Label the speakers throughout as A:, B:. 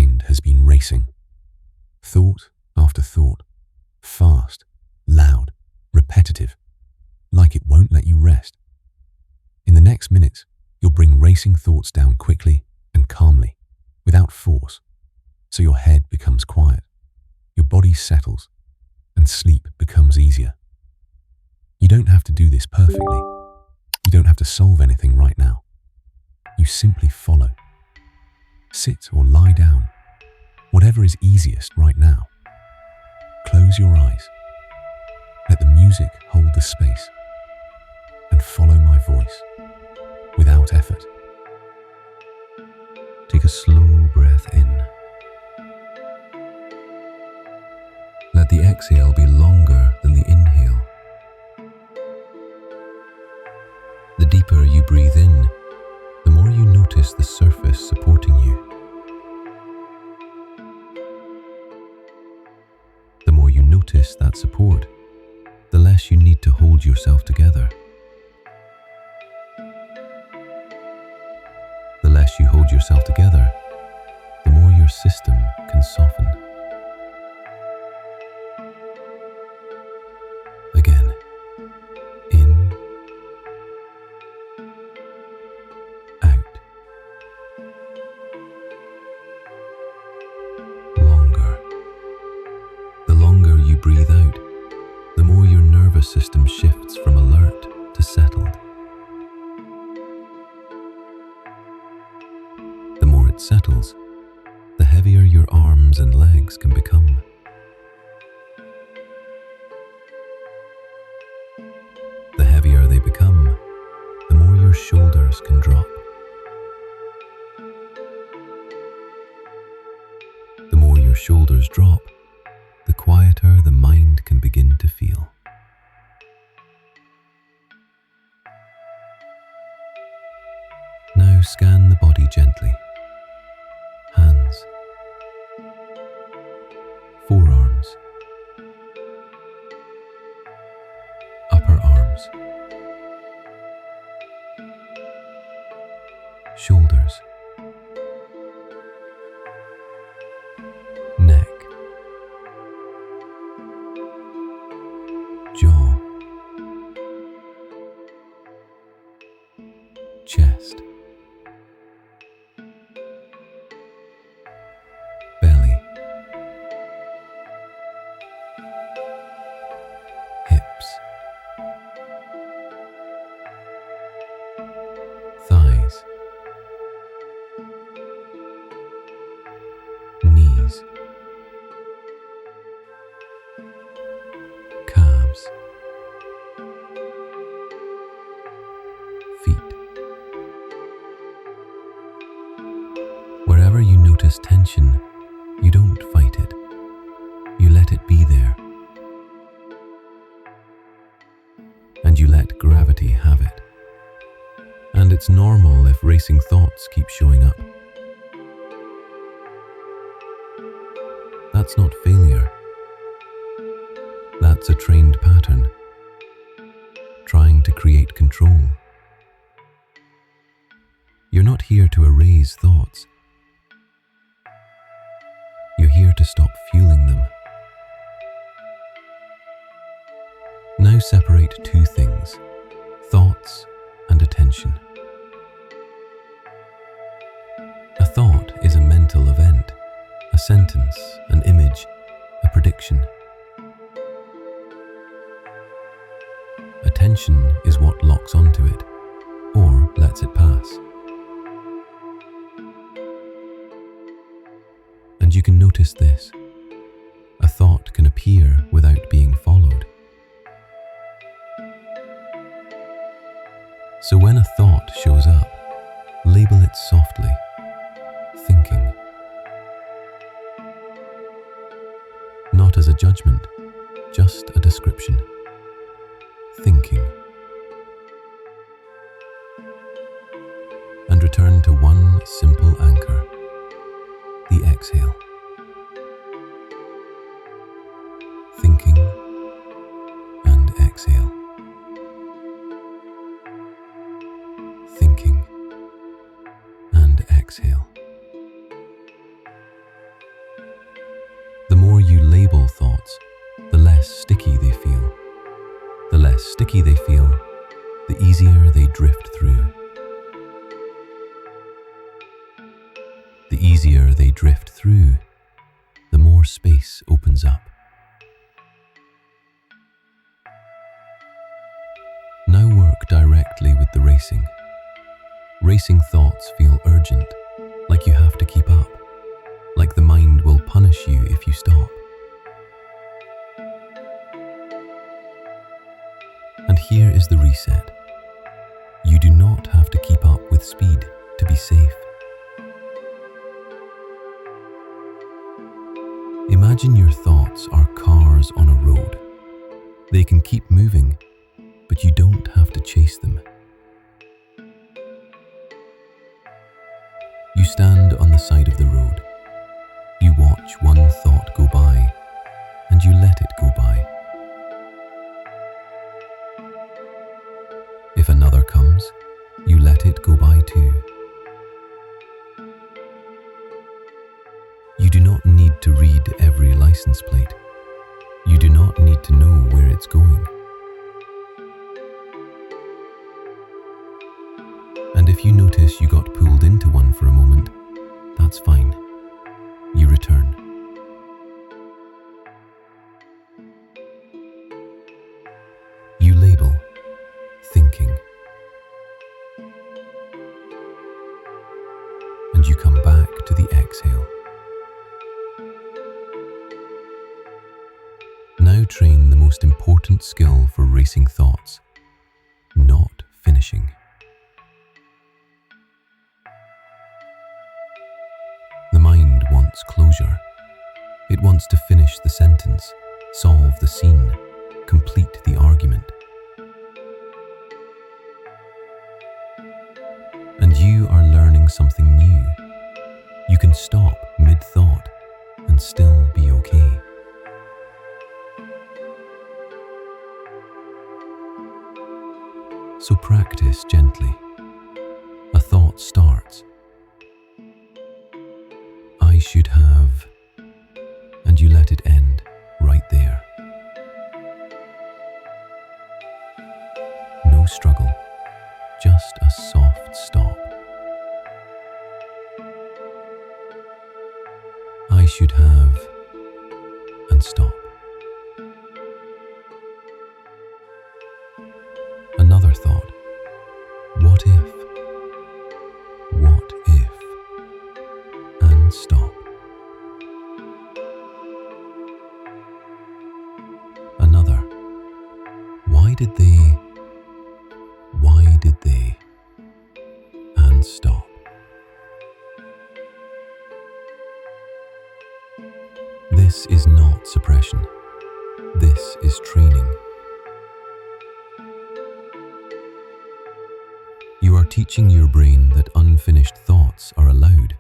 A: mind has been racing. Thought after thought, fast, loud, repetitive, like it won't let you rest. In the next minutes, you'll bring racing thoughts down quickly and calmly, without force, so your head becomes quiet, your body settles, and sleep becomes easier. You don't have to do this perfectly. You don't have to solve anything right now. You simply follow. Sit or lie down, whatever is easiest right now. Close your eyes. Let the music hold the space, and follow my voice without effort. Take a slow breath in. Let the exhale be longer than the inhale. The deeper you breathe in, the more you notice the surface supporting you. The more you notice that support, the less you need to hold yourself together. The less you hold yourself together, the more your system can soften. Again, in, out, longer. The longer you breathe out, the more your nervous system shifts from alert to settled. The more it settles, the heavier your arms and legs can become. The heavier they become, the more your shoulders can drop. The more your shoulders drop, the quieter the mind can begin to feel. Now scan the body gently. Hands, forearms, upper arms, shoulders, neck, jaw, chest, belly, hips, thighs, knees, calves, feet. Wherever you notice tension, you don't fight it. You let it be there. And you let gravity have it. And it's normal if racing thoughts keep showing up. That's not failure. That's a trained pattern, trying to create control. You're not here to erase thoughts. You're here to stop fueling them. Now separate two things, thoughts and attention. A thought is a mental event, a sentence, an image, a prediction. Attention is what locks onto it, or lets it pass. And you can notice this. A thought can appear without being followed. So when a thought shows up, label it softly, thinking. Not as a judgment, just a description. Thinking. And return to one simple anchor, the exhale. Thinking and exhale. Thinking and exhale. less sticky they feel. The less sticky they feel, the easier they drift through. The easier they drift through, the more space opens up. Now work directly with the racing. Racing thoughts feel urgent, like you have to keep up, like the mind will punish you if you stop. And here is the reset. You do not have to keep up with speed to be safe. Imagine your thoughts are cars on a road. They can keep moving, but you don't have to chase them. You stand on the side of the road. You watch one thought go by, and you let it go by. If another comes, you let it go by too. You do not need to read every license plate. You do not need to know where it's going. And if you notice you got pulled into one for a moment, that's fine. You return. You label thinking. And you come back to the exhale. Now train the most important skill for racing thoughts, not finishing. The mind wants closure. It wants to finish the sentence, solve the scene, complete the argument. And you are learning something new. You can stop mid-thought and still be okay. So practice gently. A thought starts. I should have, and you let it end right there. No struggle, just a soft stop. I should have, and stop. Another thought. What if? What if? And stop. Another. Why did they? Why did they? And stop. This is not suppression. This is training. You are teaching your brain that unfinished thoughts are allowed,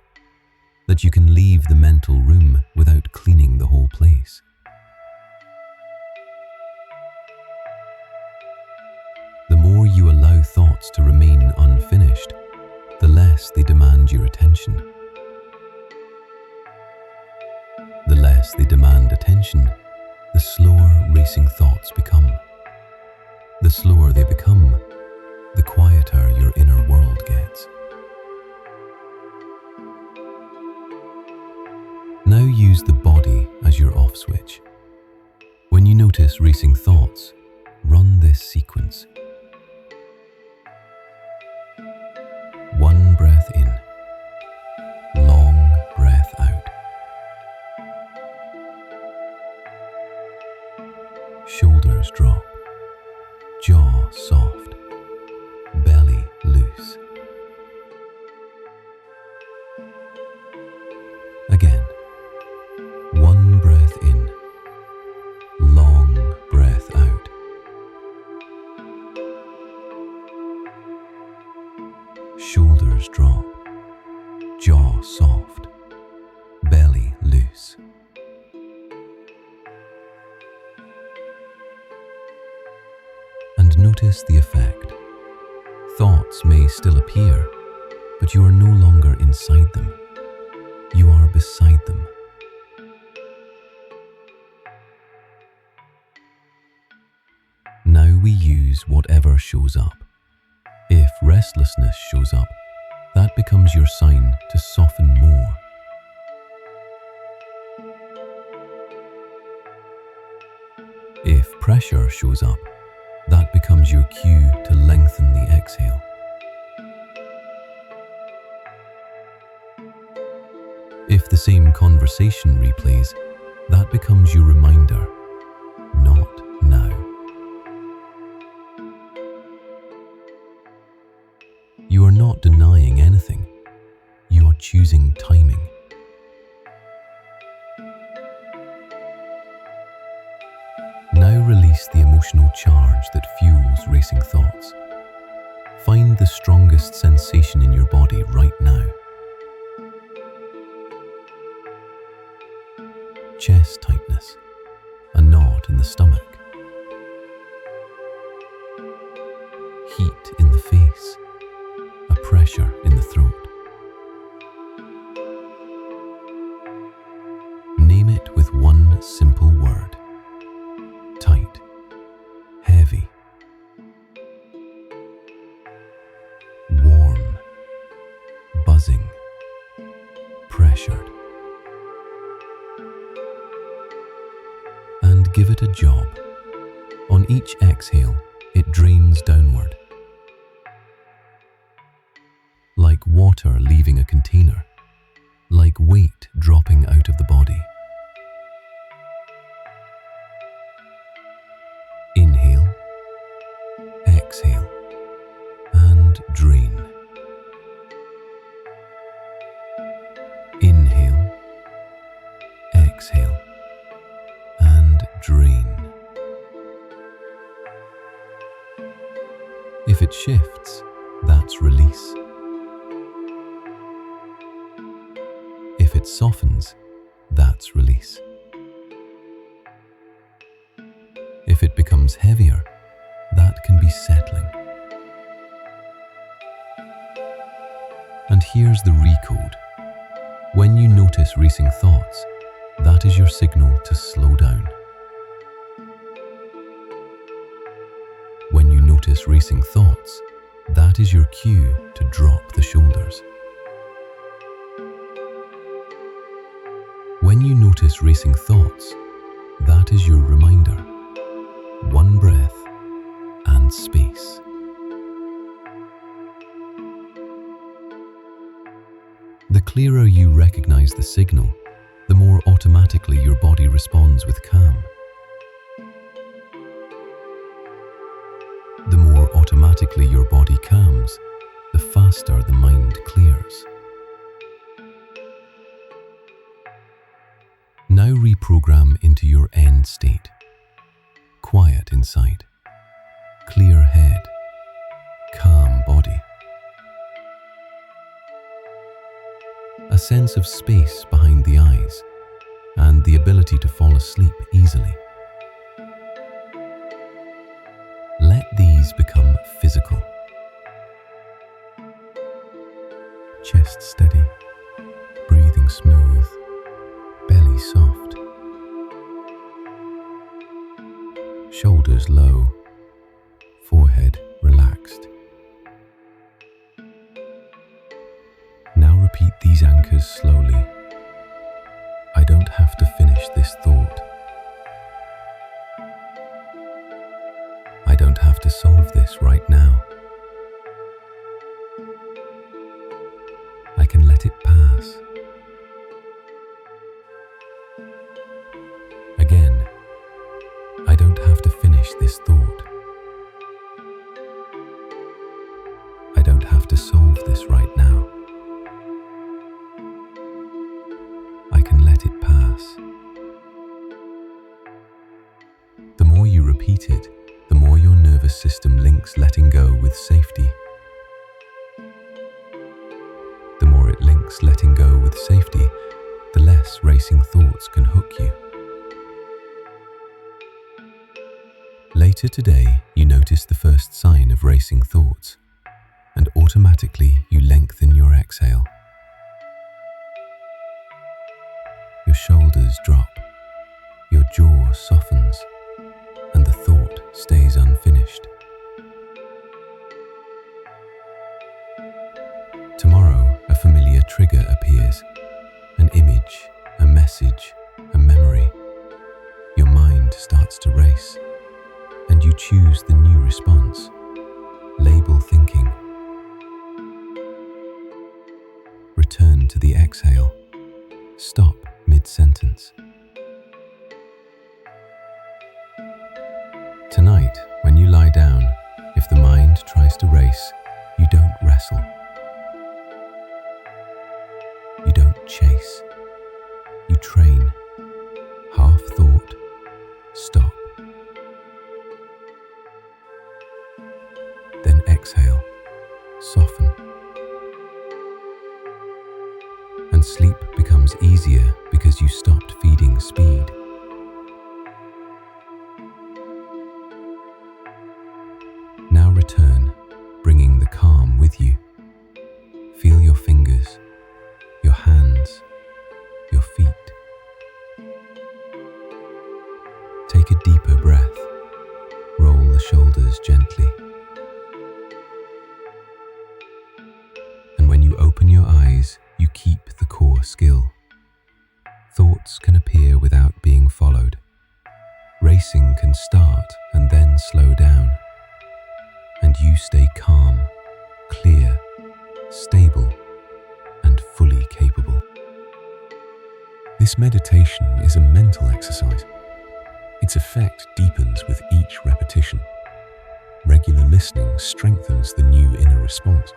A: that you can leave the mental room without cleaning the whole place. The more you allow thoughts to remain unfinished, the less they demand your attention. The less they demand attention, the slower racing thoughts become. The slower they become, the quieter your inner world gets. Now use the body as your off switch. When you notice racing thoughts, run this sequence. 1 breath in, long breath out. Shoulders drop, jaw soft, belly loose. Again, 1 breath in, long breath out. Shoulders drop, jaw soft, belly loose. And notice the effect. Thoughts may still appear, but you are no longer inside them. You are beside them. we use whatever shows up. If restlessness shows up, that becomes your sign to soften more. If pressure shows up, that becomes your cue to lengthen the exhale. If the same conversation replays, that becomes your reminder, not now. You are not denying anything. You are choosing timing. Now release the emotional charge that fuels racing thoughts. Find the strongest sensation in your body right now. Chest tightness, a knot in the stomach, heat in the face, a pressure in the throat. Name it with one simple word: tight, heavy, warm, buzzing, pressured. And give it a job. On each exhale, it drains downward. Like water leaving a container, like weight dropping out of the body. Inhale, exhale, and drain. Inhale, exhale, and drain. If it shifts, that's release. If it softens, that's release. If it becomes heavier, that can be settling. And here's the recode. When you notice racing thoughts, that is your signal to slow down. When you notice racing thoughts, that is your cue to drop the shoulders. When you notice racing thoughts, that is your reminder. One breath and space. The clearer you recognize the signal, the more automatically your body responds with calm. The more automatically your body calms, the faster the mind clears. Now reprogram into your end state. Quiet inside, clear head, calm body. A sense of space behind the eyes and the ability to fall asleep easily. Let these become physical. Chest steady, breathing smooth, belly soft. Shoulders low, forehead relaxed. Now repeat these anchors slowly. I don't have to finish this thought. I don't have to solve this right now. I can let it pass. Again, I don't have to finish this thought. I don't have to solve this right now. I can let it pass. The more you repeat it, the more your nervous system links letting go with safety. The more it links letting go with safety, the less racing thoughts can hook you. Later today, you notice the first sign of racing thoughts, and automatically you lengthen your exhale. Your shoulders drop, your jaw softens, and the thought stays unfinished. finished. Tomorrow, a familiar trigger appears, an image, a message, a memory. Your mind starts to race, and you choose the new response. Label thinking. Return to the exhale. Stop mid-sentence. Tonight, when you lie down, if the mind tries to race, you don't wrestle. You don't chase. You train. Half thought. Stop. Then exhale. Soften. And sleep becomes easier because you stopped feeding speed. Now return, bringing the calm with you. Feel your fingers, your hands, your feet. Take a deeper breath. Roll the shoulders gently. And when you open your eyes, you keep the core skill. Thoughts can appear without being followed. Racing can start and then slow down. And you stay calm, clear, stable, and fully capable. This meditation is a mental exercise. Its effect deepens with each repetition. Regular listening strengthens the new inner response.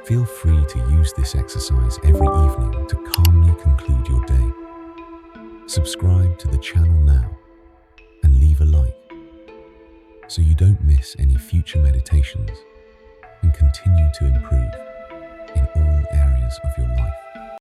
A: Feel free to use this exercise every evening to calmly conclude your day. Subscribe to the channel now and leave a like so you don't miss any future meditations and continue to improve in all areas of your life.